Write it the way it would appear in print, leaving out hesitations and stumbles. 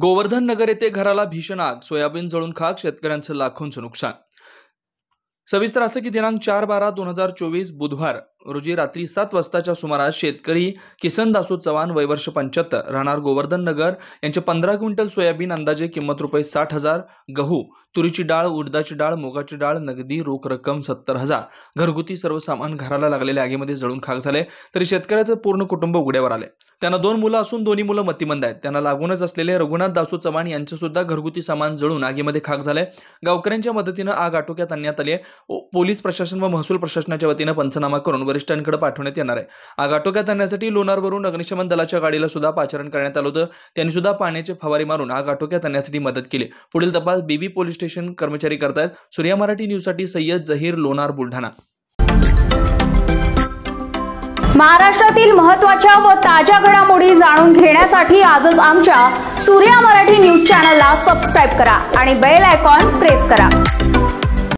गोवर्धन नगर येथे घराला भीषण आग, सोयाबीन जळून खाक, शेतकऱ्यांचं लाखोंचं नुकसान। सविस्तर असं की दिनांक 4/12/2024 बुधवार रोजी रात्री 7 वाजताच्या सुमारास शेतकरी किसन दासू चव्हाण वय वर्ष 75 राहणार गोवर्धन नगर यांचे 15 क्विंटल सोयाबीन अंदाजे किंमत रुपये 60,000, गहू, तुरीची डाळ, उडदाची डाळ, मुगाची डाळ, नगदी रोख रक्कम 70,000, घरगुती सर्व सामान घराला लागलेल्या आगीमध्ये जळून खाक झाले। तरी शेतकऱ्याचे पूर्ण कुटुंब उघड्यावर आले। त्यांना 2 मुलं असून दोन्ही मुलं मतिमंद आहेत। त्यांना लागूनच असलेले रघुनाथ दासू चव्हाण यांचे सुद्धा घरगुती सामान जळून आगीमध्ये खाक झाले। गावकऱ्यांच्या मदतीने आग आटोक्यात आणण्यात आली आहे। पोलीस प्रशासन व महसूल प्रशासनाच्या वतीने पंचनामा करून वरिष्ठांकडे पाठवण्यात येणार आहे। आग आटोक्यात आणण्यासाठी लोणारवरून अग्निशमन दलाच्या गाडीला सुद्धा पाचारण करण्यात आलं होतं। त्यांनी सुद्धा पाण्याचे फवारे मारून आग आटोक्यात आणण्यासाठी मदत केली। पुढील तपास बीबी पोलीस स्टेशन कर्मचारी करतायत। सूर्या मराठी न्यूज साठी सय्यद जहीर, लोणार, बुलढाणा। महाराष्ट्रातील महत्त्वाच्या व ताज्या घडामोडी जाणून घेण्यासाठी आजच आमच्या सूर्या मराठी न्यूज चॅनलला सबस्क्राइब करा आणि बेल आयकॉन प्रेस करा।